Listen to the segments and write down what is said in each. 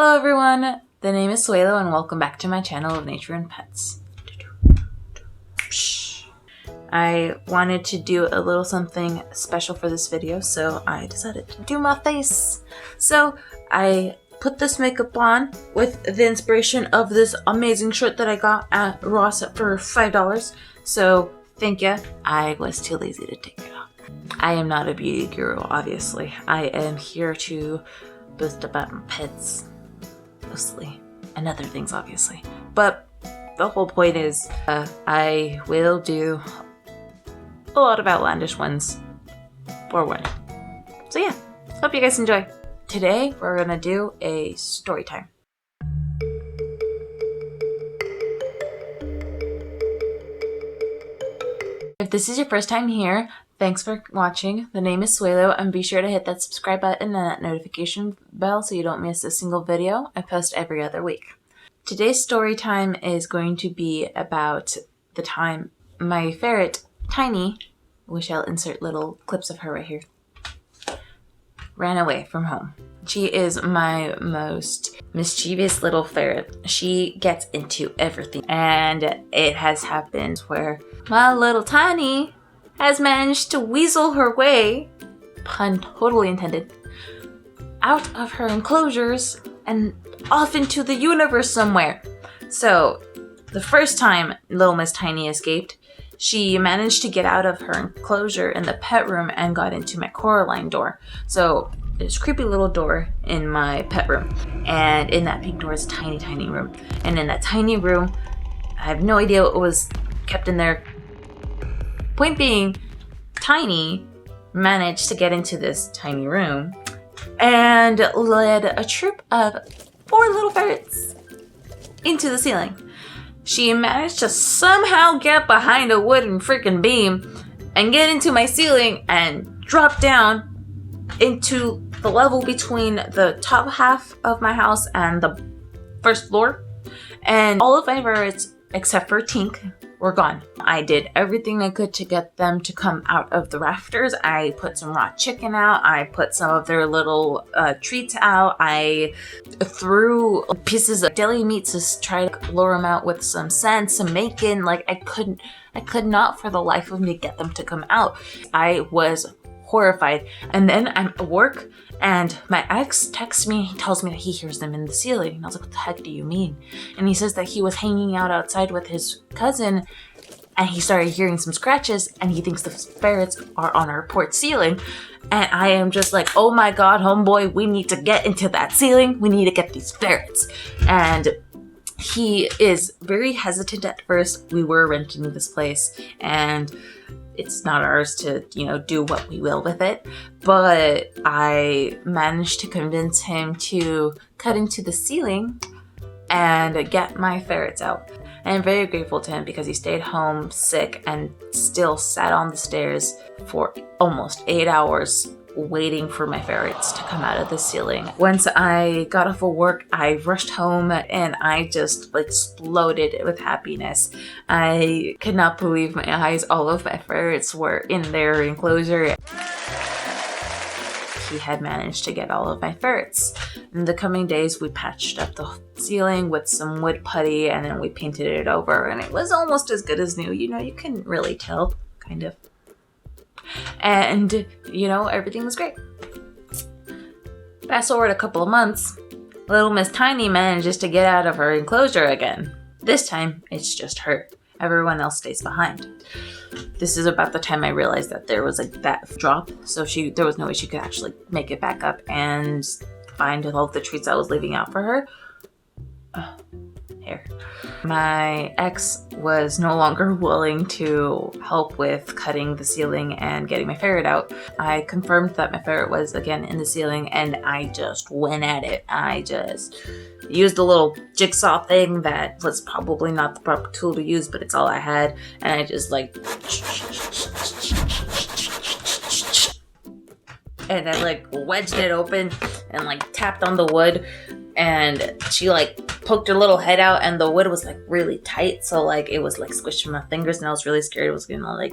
Hello everyone, the name is Suelo and welcome back to my channel of nature and pets. I wanted to do a little something special for this video, so I decided to do my face. So I put this makeup on with the inspiration of this amazing shirt that I got at Ross for $5. So thank you. I was too lazy to take it off. I am not a beauty guru, obviously. I am here to boast about my pets, mostly, and other things, obviously. But the whole point is I will do a lot of outlandish ones for one. So yeah, hope you guys enjoy. Today we're gonna do a story time. If this is your first time here, thanks for watching. The name is Suelo, and be sure to hit that subscribe button and that notification bell so you don't miss a single video. I post every other week. Today's story time is going to be about the time my ferret, Tiny, which I'll insert little clips of her right here, ran away from home. She is my most mischievous little ferret. She gets into everything, and it has happened where my little Tiny has managed to weasel her way, pun totally intended, out of her enclosures and off into the universe somewhere. So the first time little Miss Tiny escaped, she managed to get out of her enclosure in the pet room and got into my Coraline door. So there's a creepy little door in my pet room, and in that pink door is a tiny room. And in that tiny room, I have no idea what was kept in there. Point being, Tiny managed to get into this tiny room and led a troop of 4 little ferrets into the ceiling. She managed to somehow get behind a wooden freaking beam and get into my ceiling and drop down into the level between the top half of my house and the first floor. And all of my ferrets, except for Tink, were gone. I did everything I could to get them to come out of the rafters. I put some raw chicken out. I put some of their little treats out. I threw pieces of deli meat to try to lure them out with some scent, some bacon. Like I could not for the life of me get them to come out. I was horrified. And then I'm at work and my ex texts me. He tells me that he hears them in the ceiling. And I was like, what the heck do you mean? And he says that he was hanging out outside with his cousin and he started hearing some scratches and he thinks the ferrets are on our porch ceiling. And I am just like, oh my God, homeboy, we need to get into that ceiling. We need to get these ferrets. And he is very hesitant at first. We were renting this place and it's not ours to, do what we will with it. But I managed to convince him to cut into the ceiling and get my ferrets out. And I'm very grateful to him because he stayed home sick and still sat on the stairs for almost 8 hours waiting for my ferrets to come out of the ceiling. Once I got off of work, I rushed home and I just exploded with happiness. I could not believe my eyes. All of my ferrets were in their enclosure. He had managed to get all of my ferrets. In the coming days, we patched up the ceiling with some wood putty and then we painted it over and it was almost as good as new. You couldn't really tell, kind of. And, everything was great. Fast forward a couple of months, little Miss Tiny manages to get out of her enclosure again. This time, it's just her. Everyone else stays behind. This is about the time I realized that there was that drop, so there was no way she could actually make it back up and find all of the treats I was leaving out for her. Hair. My ex was no longer willing to help with cutting the ceiling and getting my ferret out. I confirmed that my ferret was again in the ceiling and I just went at it. I just used a little jigsaw thing that was probably not the proper tool to use, but it's all I had. And I just and I wedged it open and tapped on the wood, and she poked her little head out and the wood was really tight, so it was squishing my fingers and I was really scared it was gonna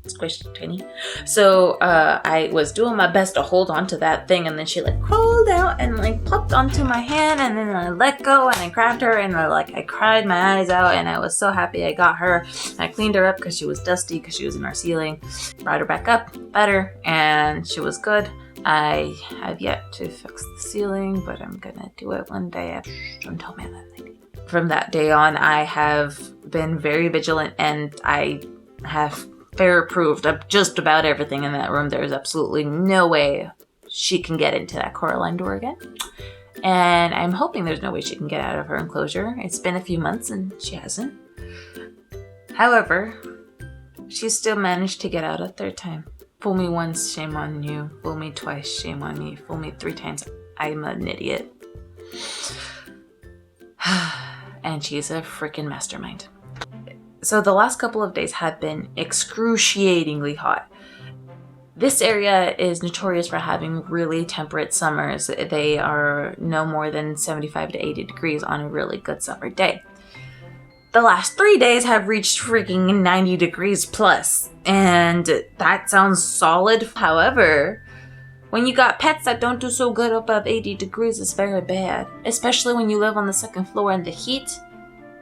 squished tiny. So I was doing my best to hold on to that thing, and then she like crawled out and like popped onto my hand, and then I let go and I grabbed her, and I cried my eyes out, and I was so happy I got her. I cleaned her up because she was dusty because she was in our ceiling. Brought her back up better, and she was good. I have yet to fix the ceiling, but I'm gonna do it one day. Don't tell me that thing. From that day on, I have been very vigilant, and I have Ferret approved of just about everything in that room. There's absolutely no way she can get into that Coraline door again. And I'm hoping there's no way she can get out of her enclosure. It's been a few months and she hasn't. However, she still managed to get out a third time. Fool me once, shame on you. Fool me twice, shame on me. Fool me 3 times, I'm an idiot. And she's a freaking mastermind. So the last couple of days have been excruciatingly hot. This area is notorious for having really temperate summers. They are no more than 75 to 80 degrees on a really good summer day. The last 3 days have reached freaking 90 degrees plus, and that sounds solid. However, when you got pets that don't do so good above 80 degrees, it's very bad, especially when you live on the 2nd floor and the heat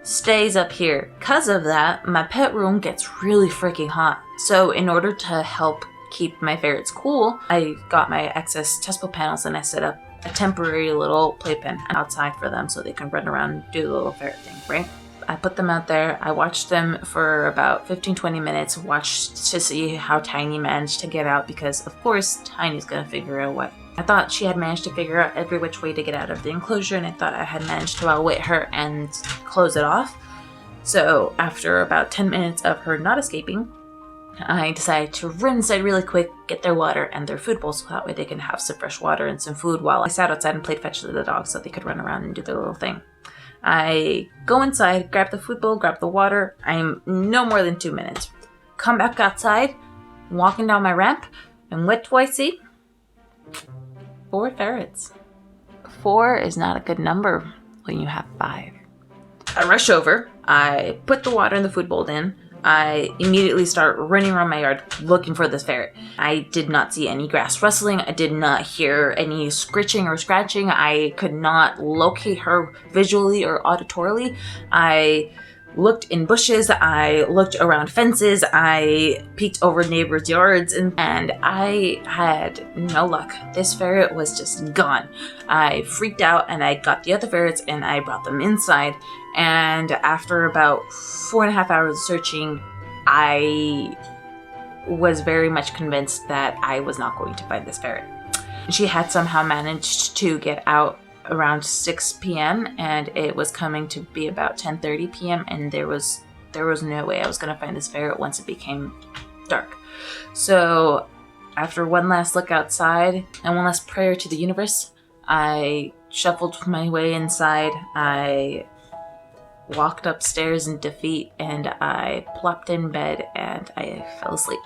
stays up here. Because of that, my pet room gets really freaking hot. So in order to help keep my ferrets cool, I got my excess Tespo panels and I set up a temporary little playpen outside for them so they can run around and do the little ferret thing, right? I put them out there. I watched them for about 15-20 minutes, watched to see how Tiny managed to get out, because of course Tiny's gonna figure out what. I thought she had managed to figure out every which way to get out of the enclosure, and I thought I had managed to outwit her and close it off. So after about 10 minutes of her not escaping, I decided to run inside really quick, get their water and their food bowl so that way they can have some fresh water and some food while I sat outside and played fetch with the dogs so they could run around and do their little thing. I go inside, grab the food bowl, grab the water. I'm no more than 2 minutes. Come back outside, walking down my ramp, and what do I see? 4 ferrets. 4 is not a good number when you have 5. I rush over, I put the water and the food bowl in. I immediately start running around my yard looking for this ferret. I did not see any grass rustling. I did not hear any scritching or scratching. I could not locate her visually or auditorily. I looked in bushes. I looked around fences. I peeked over neighbors' yards, and I had no luck. This ferret was just gone. I freaked out and I got the other ferrets and I brought them inside. And after about 4.5 hours of searching, I was very much convinced that I was not going to find this ferret. She had somehow managed to get out around 6 p.m. and it was coming to be about 10:30 p.m. and there was no way I was going to find this ferret once it became dark. So after one last look outside and one last prayer to the universe, I shuffled my way inside. I walked upstairs in defeat and I plopped in bed and I fell asleep.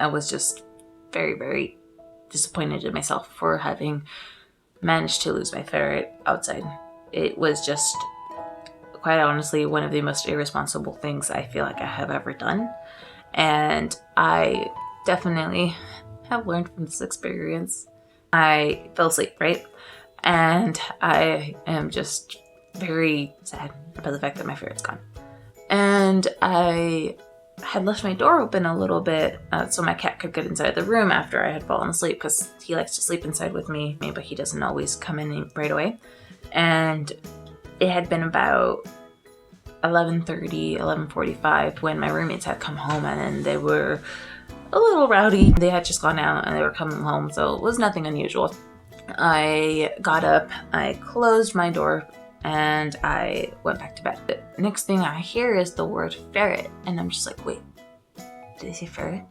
I was just very, very disappointed in myself for having managed to lose my ferret outside. It was just, quite honestly, one of the most irresponsible things I feel like I have ever done. And I definitely have learned from this experience. I fell asleep, right? And I am just very sad about the fact that my ferret's gone. And I had left my door open a little bit so my cat could get inside the room after I had fallen asleep, because he likes to sleep inside with me, but he doesn't always come in right away. And it had been about 11:30, 11:45 when my roommates had come home, and they were a little rowdy. They had just gone out and they were coming home, so it was nothing unusual. I got up, I closed my door, and I went back to bed. The next thing I hear is the word ferret, and I'm just like, wait, did I say ferret?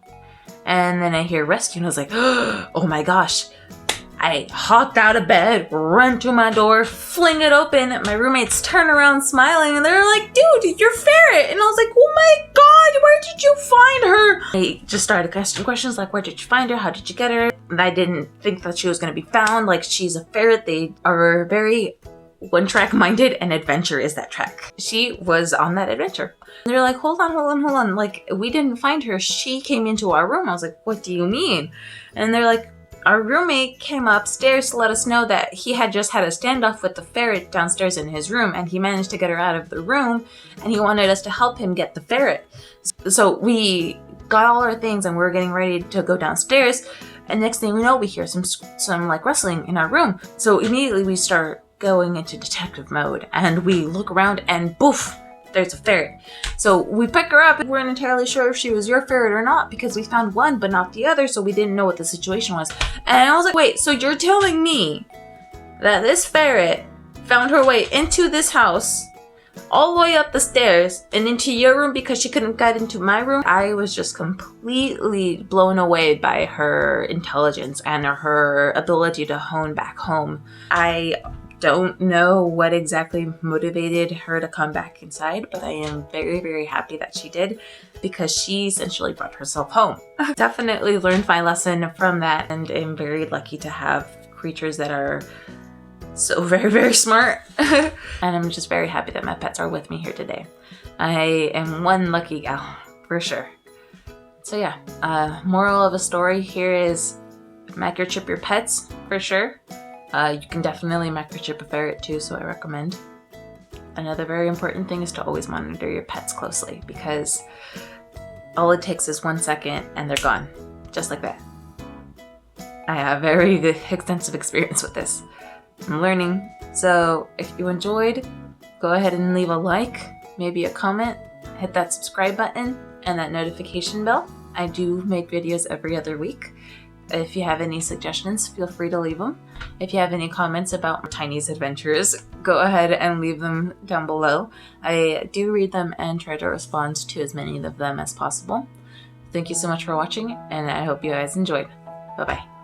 And then I hear rescue, and I was like, oh my gosh. I hopped out of bed, run to my door, fling it open. My roommates turn around smiling, and they're like, dude, you're ferret. And I was like, oh my god, where did you find her? They just started asking questions like, where did you find her? How did you get her? And I didn't think that she was going to be found. Like, she's a ferret. They are very one track minded and adventure is that track. She was on that adventure. And they're like, hold on. Like, we didn't find her. She came into our room. I was like, what do you mean? And they're like, our roommate came upstairs to let us know that he had just had a standoff with the ferret downstairs in his room, and he managed to get her out of the room, and he wanted us to help him get the ferret. So we got all our things and we were getting ready to go downstairs, and next thing we know, we hear some like rustling in our room. So immediately we start going into detective mode, and we look around and boof, there's a ferret. So we pick her up, and we're not entirely sure if she was your ferret or not, because we found one but not the other, so we didn't know what the situation was. And I was like, wait, so you're telling me that this ferret found her way into this house, all the way up the stairs, and into your room because she couldn't get into my room? I was just completely blown away by her intelligence and her ability to hone back home. I don't know what exactly motivated her to come back inside, but I am very, very happy that she did, because she essentially brought herself home. Definitely learned my lesson from that, and I'm very lucky to have creatures that are so very, very smart. And I'm just very happy that my pets are with me here today. I am one lucky gal, for sure. So yeah, moral of the story here is microchip your pets, for sure. You can definitely microchip a ferret too, so I recommend. Another very important thing is to always monitor your pets closely, because all it takes is 1 second and they're gone, just like that. I have very extensive experience with this. I'm learning. So if you enjoyed, go ahead and leave a like, maybe a comment, hit that subscribe button and that notification bell. I do make videos every other week. If you have any suggestions, feel free to leave them. If you have any comments about Tiny's adventures, go ahead and leave them down below. I do read them and try to respond to as many of them as possible. Thank you so much for watching, and I hope you guys enjoyed. Bye-bye.